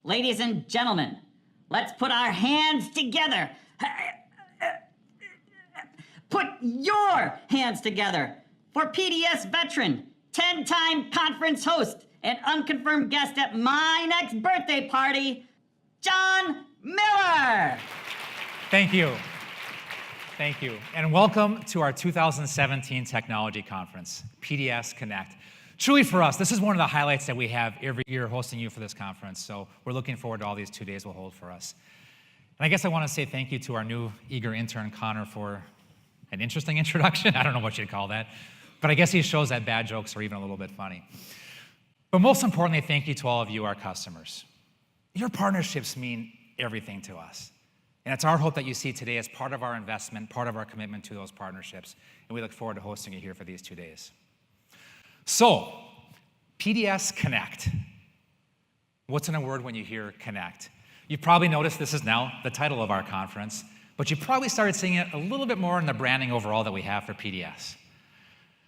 Ladies and gentlemen, let's put our hands together. Put your hands together for PDS veteran, 10-time conference host, and unconfirmed guest at my next birthday party, John Miller. Thank you. Thank you. And welcome to our 2017 Technology Conference, PDS Connect. Truly for us, this is one of the highlights that we have every year hosting you for this conference. So we're looking forward to all these 2 days will hold for us. And I guess I want to say thank you to our new eager intern, Connor, for an interesting introduction. I don't know what you'd call that. But I guess he shows that bad jokes are even a little bit funny. But most importantly, thank you to all of you, our customers. Your partnerships mean everything to us. And it's our hope that you see today as part of our investment, part of our commitment to those partnerships. And we look forward to hosting you here for these 2 days. So, PDS Connect. What's in a word when you hear connect? You've probably noticed this is now the title of our conference, but you probably started seeing it a little bit more in the branding overall that we have for PDS.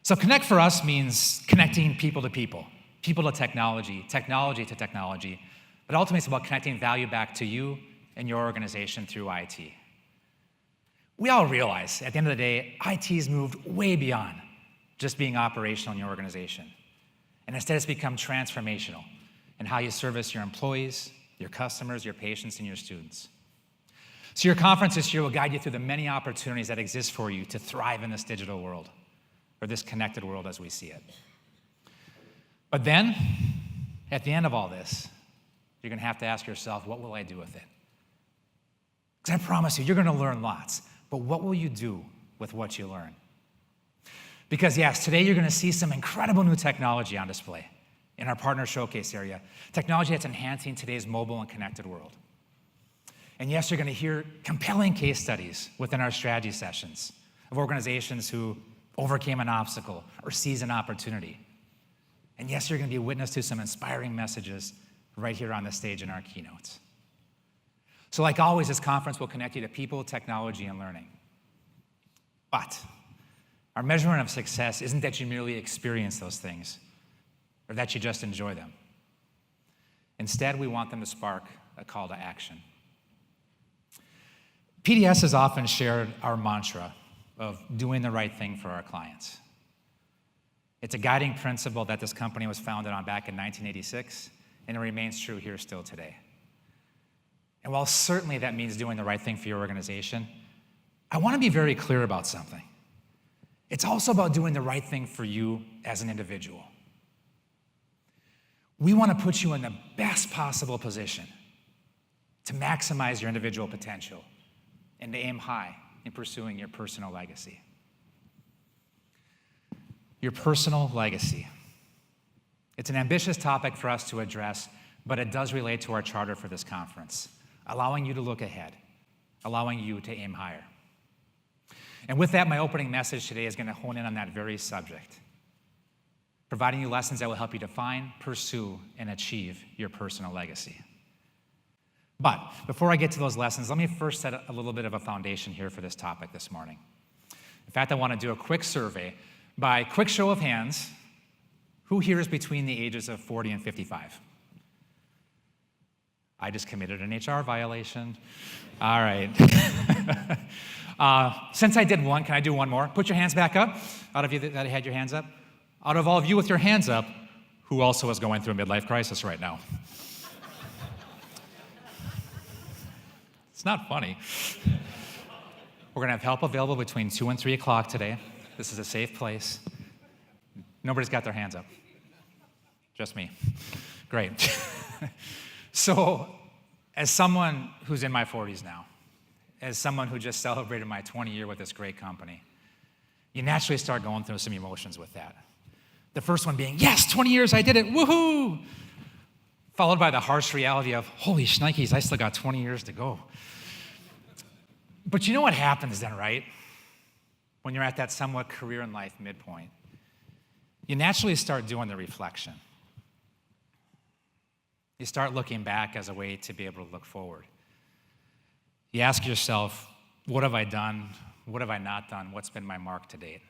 So connect for us means connecting people to people, people to technology, technology to technology, but ultimately it's about connecting value back to you and your organization through IT. We all realize at the end of the day, IT's moved way beyond just being operational in your organization. And instead it's become transformational in how you service your employees, your customers, your patients, and your students. So your conference this year will guide you through the many opportunities that exist for you to thrive in this digital world, or this connected world as we see it. But then, at the end of all this, you're gonna have to ask yourself, what will I do with it? Because I promise you, you're gonna learn lots, but what will you do with what you learn? Because yes, today you're gonna see some incredible new technology on display in our partner showcase area. Technology that's enhancing today's mobile and connected world. And yes, you're gonna hear compelling case studies within our strategy sessions of organizations who overcame an obstacle or seized an opportunity. And yes, you're gonna be witness to some inspiring messages right here on the stage in our keynotes. So like always, this conference will connect you to people, technology, and learning. But our measurement of success isn't that you merely experience those things or that you just enjoy them. Instead, we want them to spark a call to action. PDS has often shared our mantra of doing the right thing for our clients. It's a guiding principle that this company was founded on back in 1986, and it remains true here still today. And while certainly that means doing the right thing for your organization, I want to be very clear about something. It's also about doing the right thing for you as an individual. We want to put you in the best possible position to maximize your individual potential and to aim high in pursuing your personal legacy. Your personal legacy. It's an ambitious topic for us to address, but it does relate to our charter for this conference, allowing you to look ahead, allowing you to aim higher. And with that, my opening message today is going to hone in on that very subject, providing you lessons that will help you define, pursue, and achieve your personal legacy. But before I get to those lessons, let me first set a little bit of a foundation here for this topic this morning. In fact, I want to do a quick survey. By quick show of hands, who here is between the ages of 40 and 55? I just committed an HR violation. All right. Since I did one, can I do one more? Put your hands back up. Out of you that had your hands up. Out of all of you with your hands up, who also is going through a midlife crisis right now? It's not funny. We're gonna have help available between 2 and 3 o'clock today. This is a safe place. Nobody's got their hands up. Just me. Great. So, as someone who's in my 40s now, as someone who just celebrated my 20th year with this great company, you naturally start going through some emotions with that. The first one being, yes, 20 years, I did it, woohoo! Followed by the harsh reality of, holy shnikes, I still got 20 years to go. But you know what happens then, right? When you're at that somewhat career and life midpoint, you naturally start doing the reflection. You start looking back as a way to be able to look forward. You ask yourself, what have I done? What have I not done? What's been my mark to date?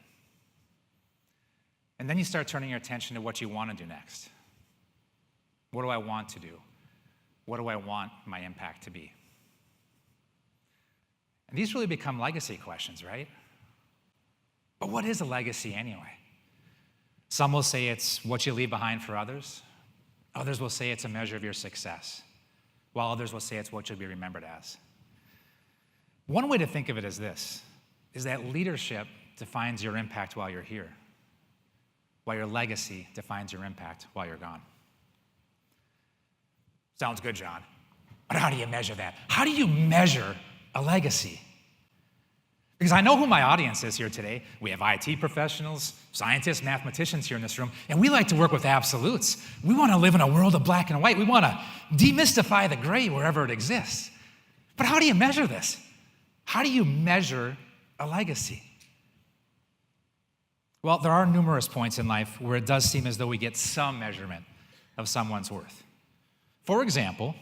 And then you start turning your attention to what you want to do next. What do I want to do? What do I want my impact to be? And these really become legacy questions, right? But what is a legacy anyway? Some will say it's what you leave behind for others. Others will say it's a measure of your success, while others will say it's what you'll be remembered as. One way to think of it is this, is that leadership defines your impact while you're here, while your legacy defines your impact while you're gone. Sounds good, John. But how do you measure that? How do you measure a legacy? Because I know who my audience is here today. We have IT professionals, scientists, mathematicians here in this room, and we like to work with absolutes. We want to live in a world of black and white. We want to demystify the gray wherever it exists. But how do you measure this? How do you measure a legacy? Well, there are numerous points in life where it does seem as though we get some measurement of someone's worth. For example,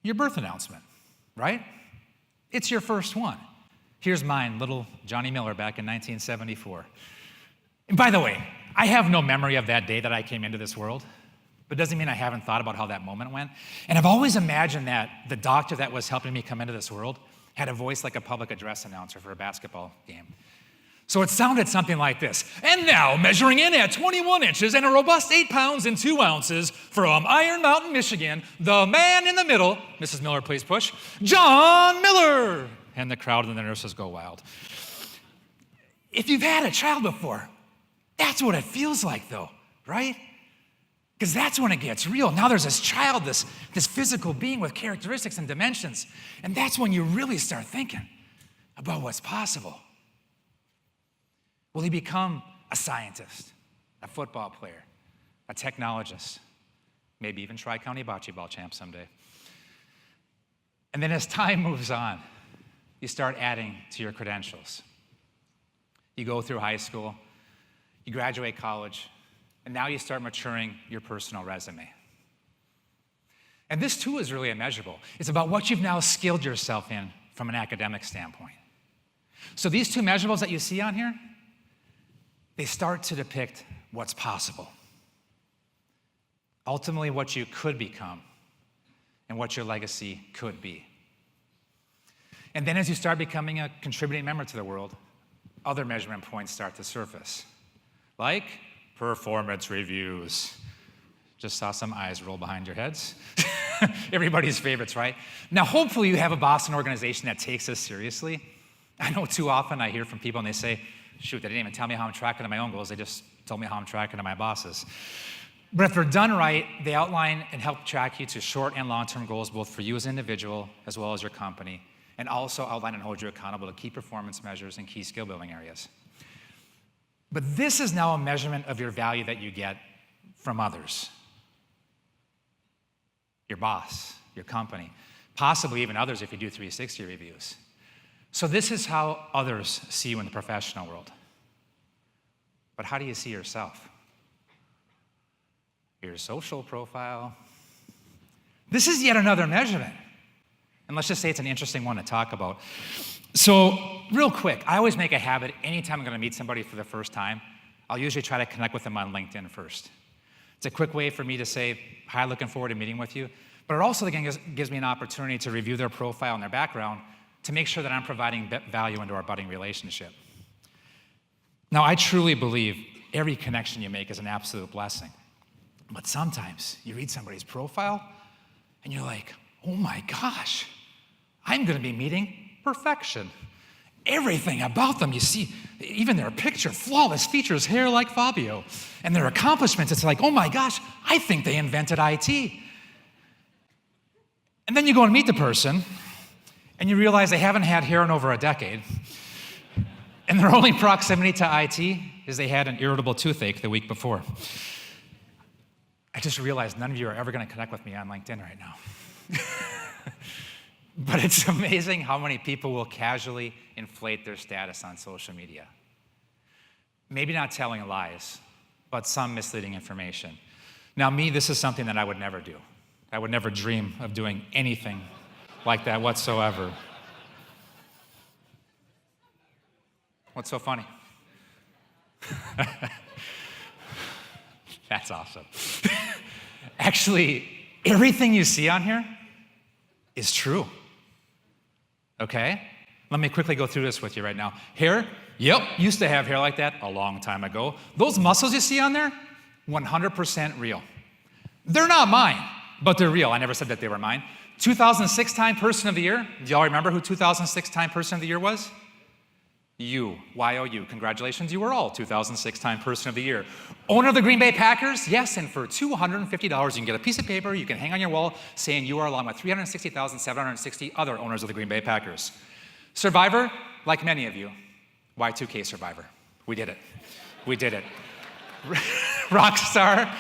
your birth announcement, right? It's your first one. Here's mine, little Johnny Miller back in 1974. And by the way, I have no memory of that day that I came into this world, but it doesn't mean I haven't thought about how that moment went. And I've always imagined that the doctor that was helping me come into this world had a voice like a public address announcer for a basketball game. So it sounded something like this. And now, measuring in at 21 inches and a robust 8 pounds and 2 ounces from Iron Mountain, Michigan, the man in the middle, Mrs. Miller, please push, John Miller. And the crowd and the nurses go wild. If you've had a child before, that's what it feels like though, right? Because that's when it gets real. Now there's this child, this physical being with characteristics and dimensions. And that's when you really start thinking about what's possible. Will he become a scientist, a football player, a technologist, maybe even Tri-County Bocce Ball champ someday? And then as time moves on, you start adding to your credentials. You go through high school, you graduate college, and now you start maturing your personal resume. And this too is really immeasurable. It's about what you've now skilled yourself in from an academic standpoint. So these two measurables that you see on here, they start to depict what's possible. Ultimately, what you could become and what your legacy could be. And then as you start becoming a contributing member to the world, other measurement points start to surface, like performance reviews. Just saw some eyes roll behind your heads. Everybody's favorites, right? Now, hopefully you have a boss and organization that takes this seriously. I know too often I hear from people and they say, shoot, they didn't even tell me how I'm tracking to my own goals. They just told me how I'm tracking to my bosses. But if they're done right, they outline and help track you to short and long-term goals, both for you as an individual as well as your company, and also outline and hold you accountable to key performance measures and key skill building areas. But this is now a measurement of your value that you get from others. Your boss, your company, possibly even others if you do 360 reviews. So this is how others see you in the professional world. But how do you see yourself? Your social profile. This is yet another measurement. And let's just say it's an interesting one to talk about. So real quick, I always make a habit, anytime I'm gonna meet somebody for the first time, I'll usually try to connect with them on LinkedIn first. It's a quick way for me to say, hi, looking forward to meeting with you. But it also again gives me an opportunity to review their profile and their background to make sure that I'm providing value into our budding relationship. Now, I truly believe every connection you make is an absolute blessing. But sometimes you read somebody's profile and you're like, oh my gosh, I'm gonna be meeting perfection. Everything about them, you see, even their picture, flawless features, hair like Fabio, and their accomplishments, it's like, oh my gosh, I think they invented IT. And then you go and meet the person, and you realize they haven't had hair in over a decade, and their only proximity to IT is they had an irritable toothache the week before. I just realized none of you are ever gonna connect with me on LinkedIn right now. But it's amazing how many people will casually inflate their status on social media. Maybe not telling lies, but some misleading information. Now me, this is something that I would never do. I would never dream of doing anything like that whatsoever. What's so funny? That's awesome. Actually, Everything you see on here is true. Okay? Let me quickly go through this with you right now. Hair, yep, used to have hair like that a long time ago. Those muscles you see on there, 100% real. They're not mine, but they're real. I never said that they were mine. 2006 Time Person of the Year. Do y'all remember who 2006 Time Person of the Year was? You, Y-O-U. Congratulations, you were all 2006 Time Person of the Year. Owner of the Green Bay Packers? Yes, and for $250, you can get a piece of paper you can hang on your wall saying you are along with 360,760 other owners of the Green Bay Packers. Survivor, like many of you. Y2K Survivor. We did it. We did it. Rock star.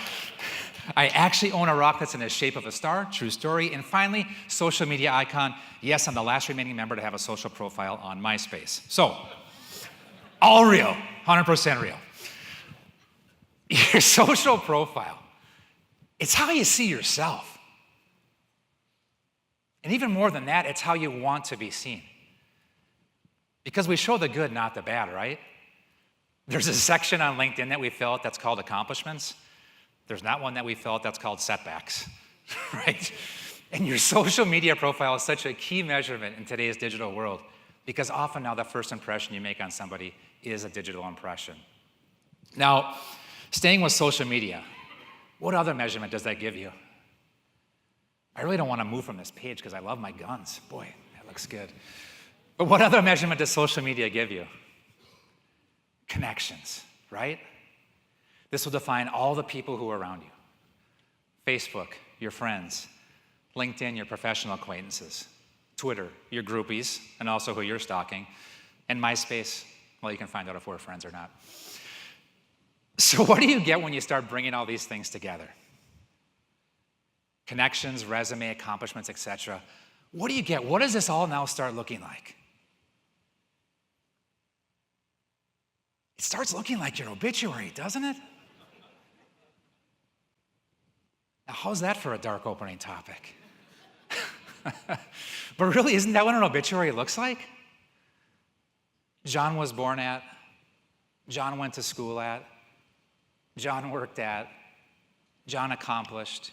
I actually own a rock that's in the shape of a star. True story. And finally, social media icon. Yes, I'm the last remaining member to have a social profile on MySpace. So, all real, 100% real. Your social profile, it's how you see yourself. And even more than that, it's how you want to be seen. Because we show the good, not the bad, right? There's a section on LinkedIn that we fill out that's called accomplishments. There's not one that we fill out that's called setbacks, right? And your social media profile is such a key measurement in today's digital world because often now the first impression you make on somebody is a digital impression. Now, staying with social media, what other measurement does that give you? I really don't want to move from this page because I love my guns. Boy, that looks good. But what other measurement does social media give you? Connections, right? This will define all the people who are around you. Facebook, your friends. LinkedIn, your professional acquaintances. Twitter, your groupies, and also who you're stalking. And MySpace, well, you can find out if we're friends or not. So what do you get when you start bringing all these things together? Connections, resume, accomplishments, etc. What do you get? What does this all now start looking like? It starts looking like your obituary, doesn't it? Now, how's that for a dark opening topic? But really, isn't that what an obituary looks like? John was born at, John went to school at, John worked at, John accomplished,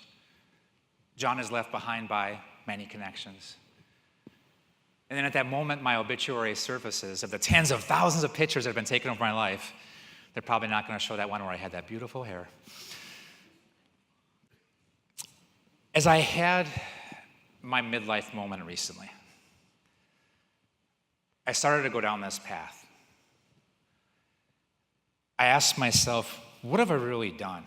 John is left behind by many connections. And then at that moment, my obituary surfaces of the tens of thousands of pictures that have been taken over my life. They're probably not going to show that one where I had that beautiful hair. As I had my midlife moment recently, I started to go down this path. I asked myself, what have I really done?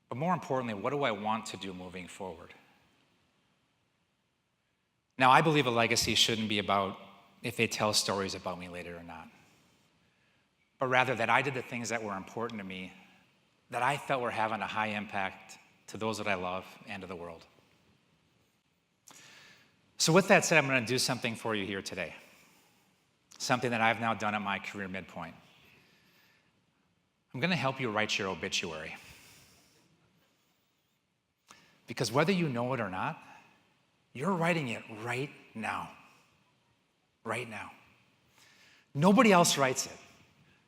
But more importantly, what do I want to do moving forward? Now, I believe a legacy shouldn't be about if they tell stories about me later or not, but rather that I did the things that were important to me, that I felt were having a high impact to those that I love and to the world. So with that said, I'm going to do something for you here today, something that I've now done at my career midpoint. I'm going to help you write your obituary. Because whether you know it or not, you're writing it right now. Right now. Nobody else writes it.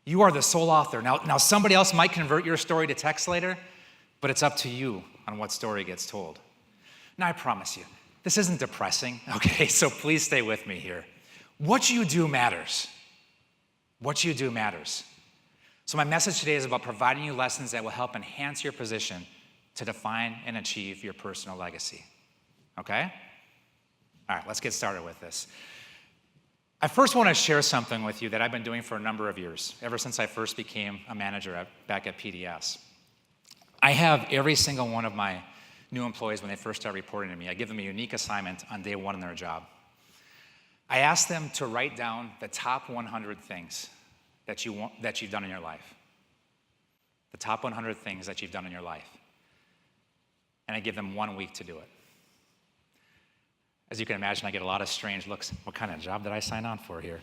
You are the sole author. Now somebody else might convert your story to text later, but it's up to you on what story gets told. Now, I promise you, this isn't depressing, okay? So please stay with me here. What you do matters. What you do matters. So my message today is about providing you lessons that will help enhance your position to define and achieve your personal legacy. Okay? All right, let's get started with this. I first want to share something with you that I've been doing for a number of years, ever since I first became a manager back at PDS. I have every single one of my new employees, when they first start reporting to me, I give them a unique assignment on day one in their job. I ask them to write down the top 100 things that you've done in your life. The top 100 things that you've done in your life. And I give them 1 week to do it. As you can imagine, I get a lot of strange looks. What kind of job did I sign on for here?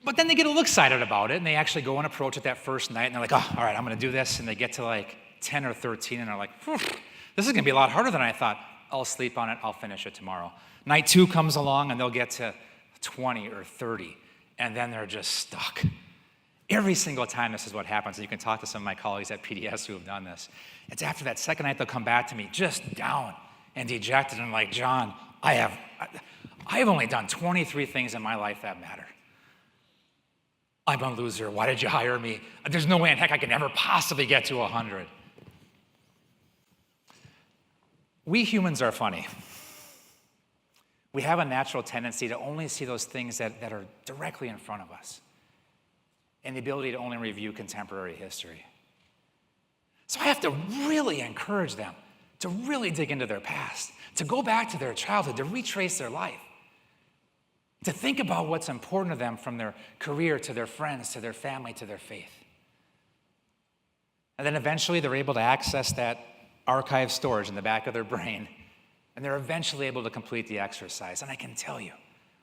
But then they get a little excited about it, and they actually go and approach it that first night, and they're like, oh, all right, I'm going to do this. And they get to like 10 or 13, and they're like, this is going to be a lot harder than I thought. I'll sleep on it. I'll finish it tomorrow. Night 2 comes along, and they'll get to 20 or 30, and then they're just stuck. Every single time this is what happens, and you can talk to some of my colleagues at PDS who have done this. It's after that second night they'll come back to me just down and dejected and like, John, I have only done 23 things in my life that matter. I'm a loser. Why did you hire me? There's no way in heck I can ever possibly get to 100. We humans are funny. We have a natural tendency to only see those things that are directly in front of us, and the ability to only review contemporary history. So I have to really encourage them to really dig into their past, to go back to their childhood, to retrace their life, to think about what's important to them from their career to their friends, to their family, to their faith. And then eventually they're able to access that archive storage in the back of their brain, and they're eventually able to complete the exercise. And I can tell you,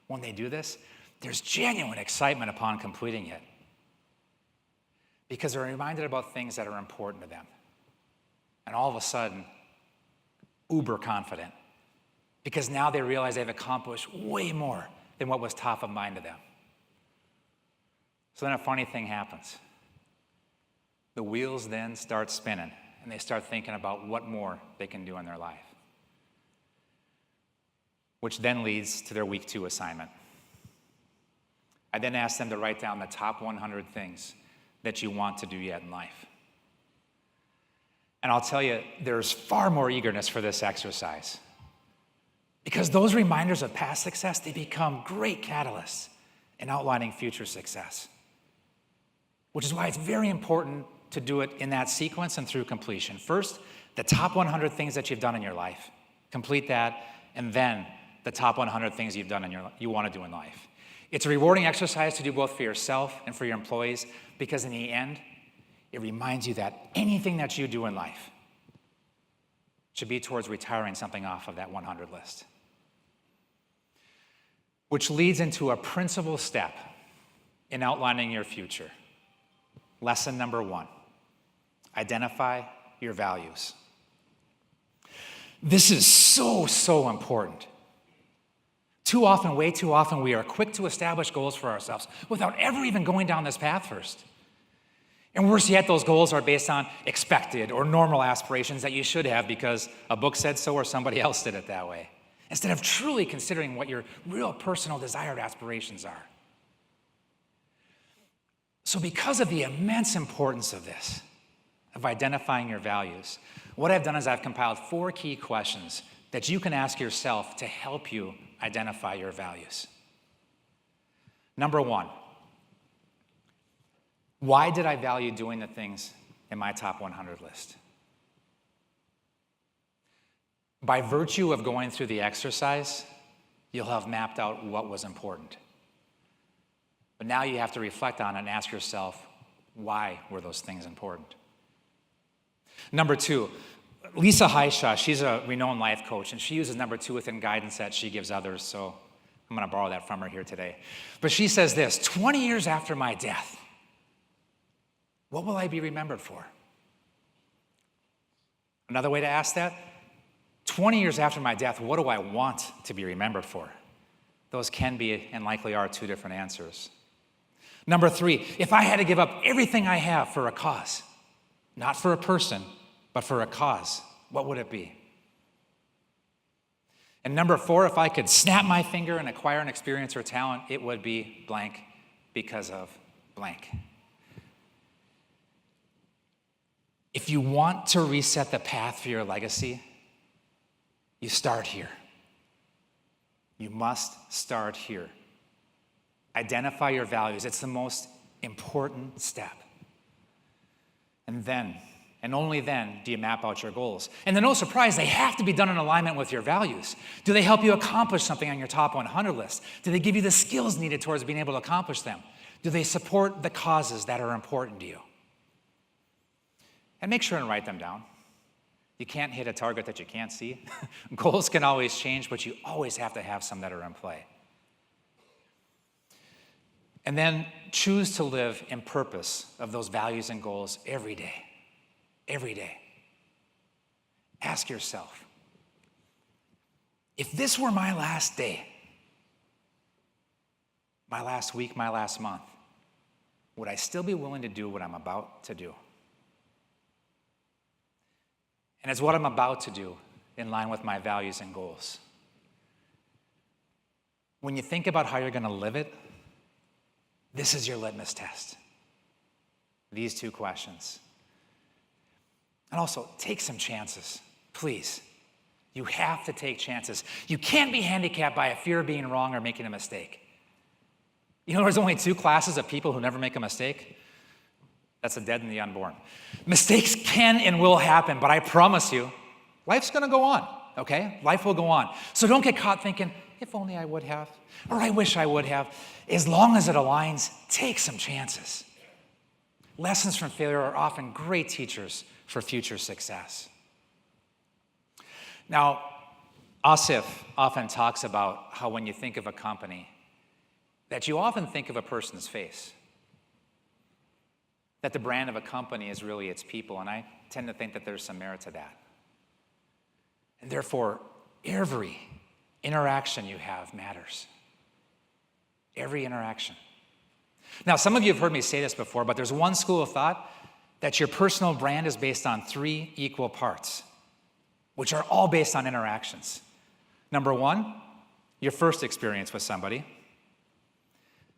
when they do this, there's genuine excitement upon completing it, because they're reminded about things that are important to them. And all of a sudden, uber confident, because now they realize they've accomplished way more than what was top of mind to them. So then a funny thing happens. The wheels then start spinning, and they start thinking about what more they can do in their life, which then leads to their week 2 assignment. I then ask them to write down the top 100 things that you want to do yet in life. And I'll tell you, there's far more eagerness for this exercise, because those reminders of past success, they become great catalysts in outlining future success, which is why it's very important to do it in that sequence and through completion. First, the top 100 things that you've done in your life. Complete that, and then the top 100 things you've done you want to do in life. It's a rewarding exercise to do both for yourself and for your employees, because in the end, it reminds you that anything that you do in life should be towards retiring something off of that 100 list. Which leads into a principal step in outlining your future. Lesson number 1, identify your values. This is so important. Too often, way too often, we are quick to establish goals for ourselves without ever even going down this path first. And worse yet, those goals are based on expected or normal aspirations that you should have because a book said so or somebody else did it that way, instead of truly considering what your real personal desired aspirations are. So because of the immense importance of this, of identifying your values, what I've done is I've compiled 4 key questions that you can ask yourself to help you identify your values. Number 1, why did I value doing the things in my top 100 list? By virtue of going through the exercise, you'll have mapped out what was important. But now you have to reflect on it and ask yourself, why were those things important? Number 2, Lisa Heisha, she's a renowned life coach, and she uses number 2 within guidance that she gives others, so I'm going to borrow that from her here today. But she says this: 20 years after my death, what will I be remembered for? Another way to ask that, 20 years after my death, what do I want to be remembered for? Those can be and likely are 2 different answers. Number 3, if I had to give up everything I have for a cause, not for a person, but for a cause, what would it be? And number 4, if I could snap my finger and acquire an experience or talent, it would be blank because of blank. If you want to reset the path for your legacy, you start here. You must start here. Identify your values. It's the most important step. And then, and only then, do you map out your goals. And then, no surprise, they have to be done in alignment with your values. Do they help you accomplish something on your top 100 list? Do they give you the skills needed towards being able to accomplish them? Do they support the causes that are important to you? And make sure and write them down. You can't hit a target that you can't see. Goals can always change, but you always have to have some that are in play. And then choose to live in purpose of those values and goals every day. Every day. Ask yourself, if this were my last day, my last week, my last month, would I still be willing to do what I'm about to do? And is what I'm about to do in line with my values and goals? When you think about how you're going to live it, this is your litmus test. These two questions. And also, take some chances, please. You have to take chances. You can't be handicapped by a fear of being wrong or making a mistake. You know, there's only two classes of people who never make a mistake. That's the dead and the unborn. Mistakes can and will happen, but I promise you, life's going to go on, okay? Life will go on. So don't get caught thinking, if only I would have, or I wish I would have. As long as it aligns, take some chances. Lessons from failure are often great teachers for future success. Now, Asif often talks about how when you think of a company, that you often think of a person's face. That the brand of a company is really its people, and I tend to think that there's some merit to that. And therefore, every interaction you have matters. Every interaction. Now, some of you have heard me say this before, but there's one school of thought that your personal brand is based on 3 equal parts, which are all based on interactions. Number 1, your first experience with somebody.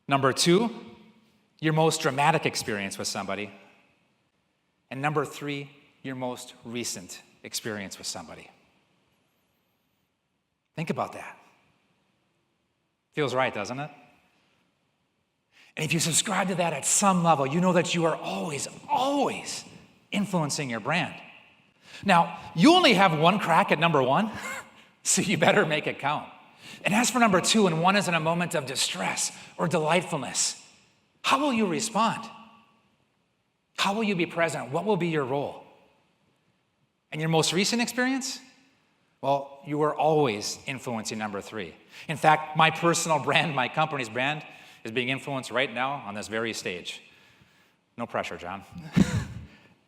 Number 2, your most dramatic experience with somebody. And number 3, your most recent experience with somebody. Think about that. Feels right, doesn't it? And if you subscribe to that at some level, you know that you are always, always influencing your brand. Now, you only have one crack at number 1, so you better make it count. And as for number 2, and one is in a moment of distress or delightfulness, how will you respond? How will you be present? What will be your role? And your most recent experience? Well, you are always influencing number 3. In fact, my personal brand, my company's brand, is being influenced right now on this very stage. No pressure, John.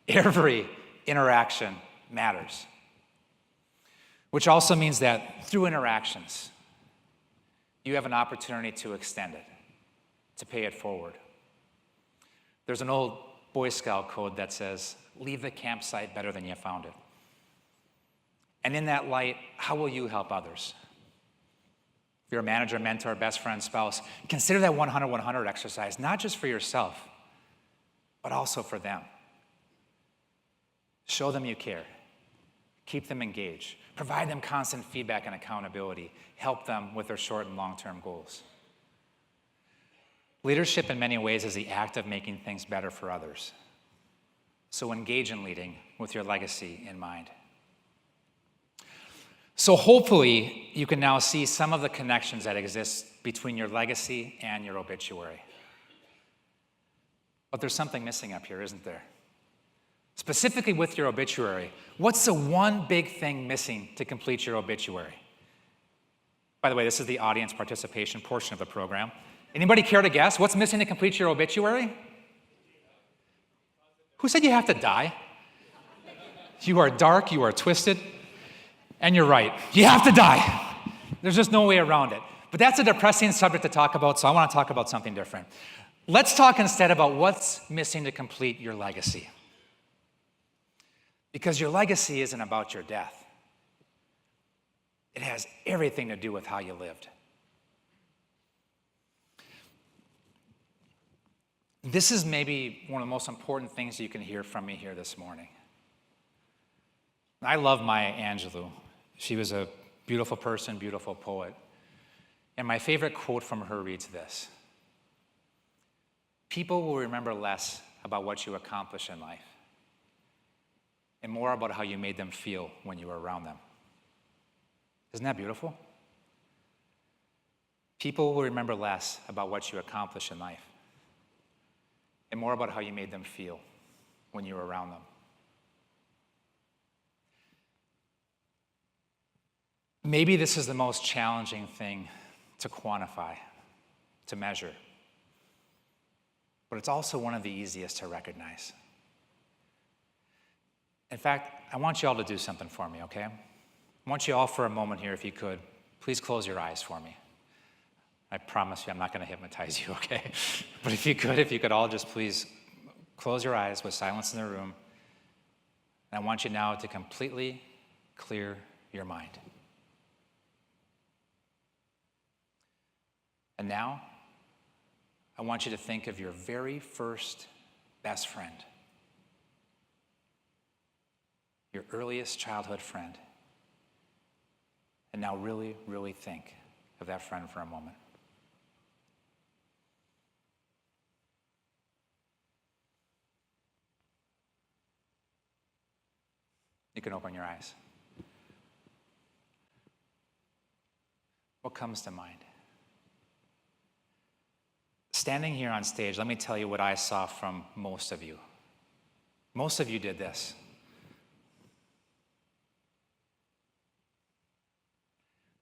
Every interaction matters. Which also means that through interactions, you have an opportunity to extend it, to pay it forward. There's an old Boy Scout code that says, leave the campsite better than you found it. And in that light, how will you help others? If you're a manager, mentor, best friend, spouse, consider that 100-100 exercise, not just for yourself, but also for them. Show them you care. Keep them engaged. Provide them constant feedback and accountability. Help them with their short and long-term goals. Leadership in many ways is the act of making things better for others. So engage in leading with your legacy in mind. So hopefully you can now see some of the connections that exist between your legacy and your obituary. But there's something missing up here, isn't there? Specifically with your obituary, what's the one big thing missing to complete your obituary? By the way, this is the audience participation portion of the program. Anybody care to guess what's missing to complete your obituary? Who said you have to die? You are dark, you are twisted, and you're right. You have to die. There's just no way around it. But that's a depressing subject to talk about, so I want to talk about something different. Let's talk instead about what's missing to complete your legacy. Because your legacy isn't about your death. It has everything to do with how you lived. This is maybe one of the most important things you can hear from me here this morning. I love Maya Angelou. She was a beautiful person, beautiful poet. And my favorite quote from her reads this: people will remember less about what you accomplish in life and more about how you made them feel when you were around them. Isn't that beautiful? People will remember less about what you accomplish in life and more about how you made them feel when you were around them. Maybe this is the most challenging thing to quantify, to measure, but it's also one of the easiest to recognize. In fact, I want you all to do something for me, okay? I want you all for a moment here, if you could, please close your eyes for me. I promise you I'm not going to hypnotize you, okay? But if you could all just please close your eyes with silence in the room. And I want you now to completely clear your mind. And now, I want you to think of your very first best friend, your earliest childhood friend. And now really, really think of that friend for a moment. You can open your eyes. What comes to mind? Standing here on stage, let me tell you what I saw from most of you. Most of you did this.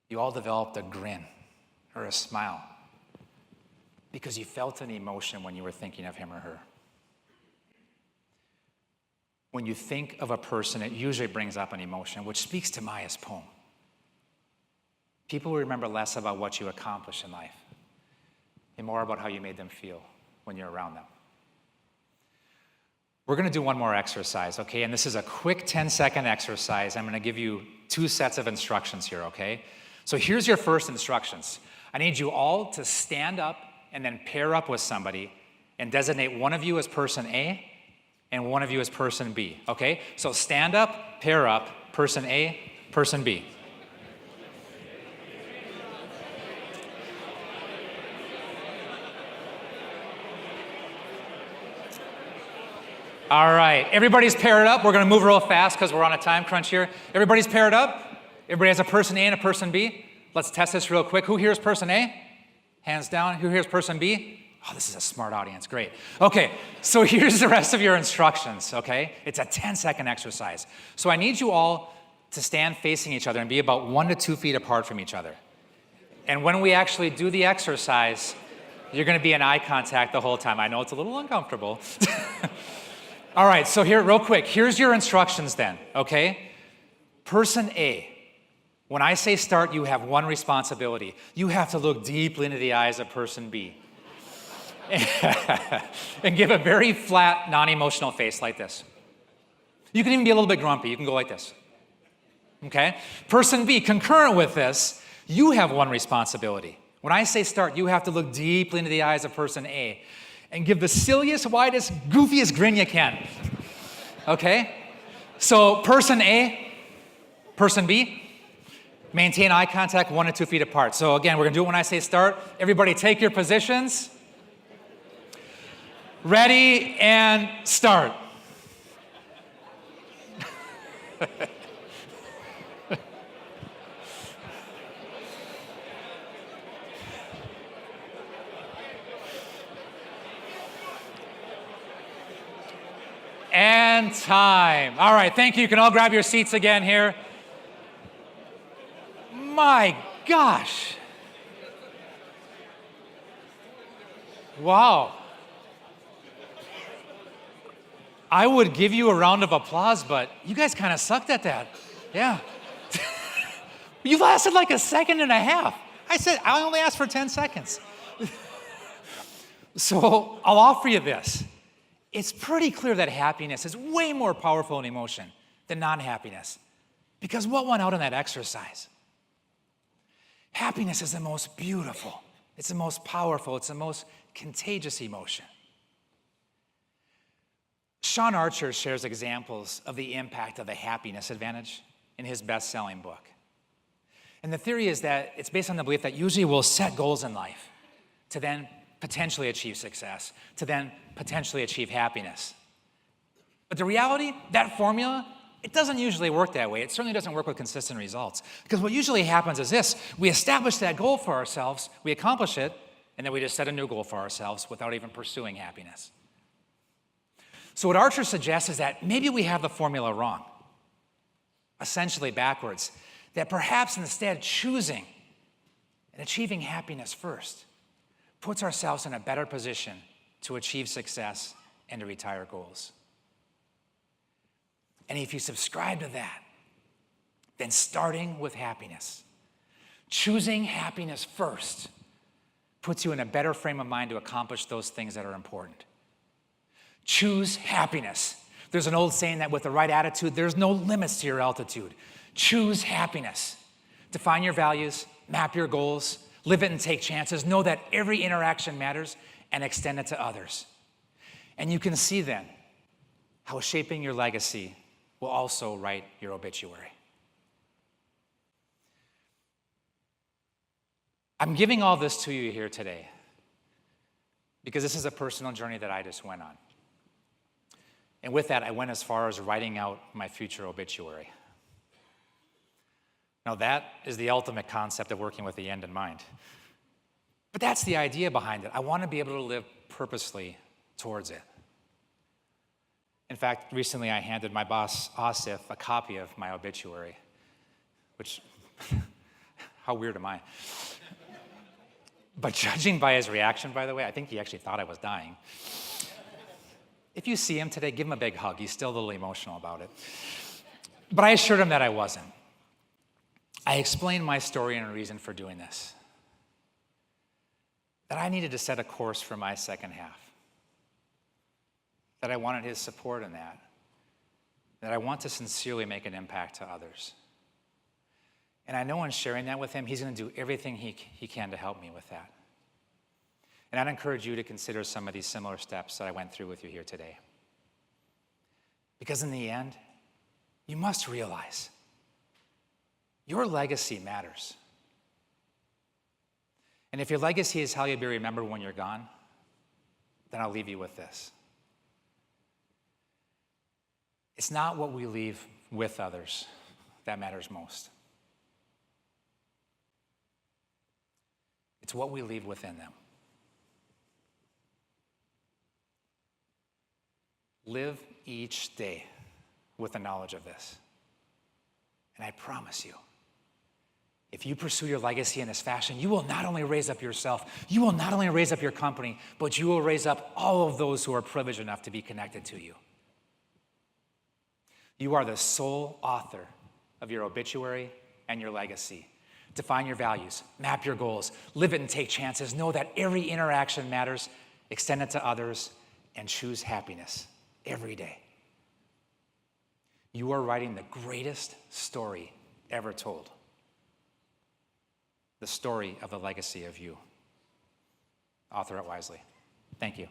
You all developed a grin or a smile because you felt an emotion when you were thinking of him or her. When you think of a person, it usually brings up an emotion, which speaks to Maya's poem. People will remember less about what you accomplished in life and more about how you made them feel when you're around them. We're going to do one more exercise, okay? And this is a quick 10-second exercise. I'm going to give you 2 sets of instructions here, okay? So here's your first instructions. I need you all to stand up and then pair up with somebody and designate one of you as person A and one of you as person B, okay? So stand up, pair up, person A, person B. All right, everybody's paired up. We're gonna move real fast because we're on a time crunch here. Everybody's paired up. Everybody has a person A and a person B. Let's test this real quick. Who here is person A? Hands down. Who here is person B? Oh, this is a smart audience, great. Okay, so here's the rest of your instructions, okay? It's a 10-second exercise. So I need you all to stand facing each other and be about 1 to 2 feet apart from each other. And when we actually do the exercise, you're gonna be in eye contact the whole time. I know it's a little uncomfortable. All right, so here, real quick, here's your instructions then, okay? Person A, when I say start, you have one responsibility. You have to look deeply into the eyes of person B. And give a very flat, non-emotional face like this. You can even be a little bit grumpy. You can go like this. Okay? Person B, concurrent with this, you have one responsibility. When I say start, you have to look deeply into the eyes of person A and give the silliest, widest, goofiest grin you can. Okay? So person A, person B, maintain eye contact 1 to 2 feet apart. So again, we're gonna do it when I say start. Everybody take your positions. Ready and start. And time. All right, thank you. You can all grab your seats again here. My gosh. Wow. I would give you a round of applause, but you guys kind of sucked at that. Yeah. You lasted like a second and a half. I said, I only asked for 10 seconds. So I'll offer you this. It's pretty clear that happiness is way more powerful an emotion than non-happiness. Because what went out in that exercise? Happiness is the most beautiful, it's the most powerful, it's the most contagious emotion. Sean Archer shares examples of the impact of the happiness advantage in his best-selling book. And the theory is that it's based on the belief that usually we'll set goals in life to then potentially achieve success, to then potentially achieve happiness. But the reality, that formula, it doesn't usually work that way. It certainly doesn't work with consistent results. Because what usually happens is this: we establish that goal for ourselves, we accomplish it, and then we just set a new goal for ourselves without even pursuing happiness. So what Archer suggests is that maybe we have the formula wrong, essentially backwards, that perhaps instead choosing and achieving happiness first puts ourselves in a better position to achieve success and to retire goals. And if you subscribe to that, then starting with happiness, choosing happiness first, puts you in a better frame of mind to accomplish those things that are important. Choose happiness. There's an old saying that with the right attitude, there's no limits to your altitude. Choose happiness. Define your values, map your goals, live it and take chances. Know that every interaction matters and extend it to others. And you can see then how shaping your legacy will also write your obituary. I'm giving all this to you here today because this is a personal journey that I just went on. And with that, I went as far as writing out my future obituary. Now, that is the ultimate concept of working with the end in mind. But that's the idea behind it. I want to be able to live purposely towards it. In fact, recently I handed my boss, Asif, a copy of my obituary, which, how weird am I? But judging by his reaction, by the way, I think he actually thought I was dying. If you see him today, give him a big hug. He's still a little emotional about it. But I assured him that I wasn't. I explained my story and a reason for doing this. That I needed to set a course for my second half. That I wanted his support in that. That I want to sincerely make an impact to others. And I know in sharing that with him, he's going to do everything he can to help me with that. And I'd encourage you to consider some of these similar steps that I went through with you here today. Because in the end, you must realize your legacy matters. And if your legacy is how you'll be remembered when you're gone, then I'll leave you with this. It's not what we leave with others that matters most. It's what we leave within them. Live each day with the knowledge of this. And I promise you, if you pursue your legacy in this fashion, you will not only raise up yourself, you will not only raise up your company, but you will raise up all of those who are privileged enough to be connected to you. You are the sole author of your obituary and your legacy. Define your values, map your goals, live it and take chances. Know that every interaction matters, extend it to others, and choose happiness every day. You are writing the greatest story ever told. The story of the legacy of you. Author it wisely. Thank you.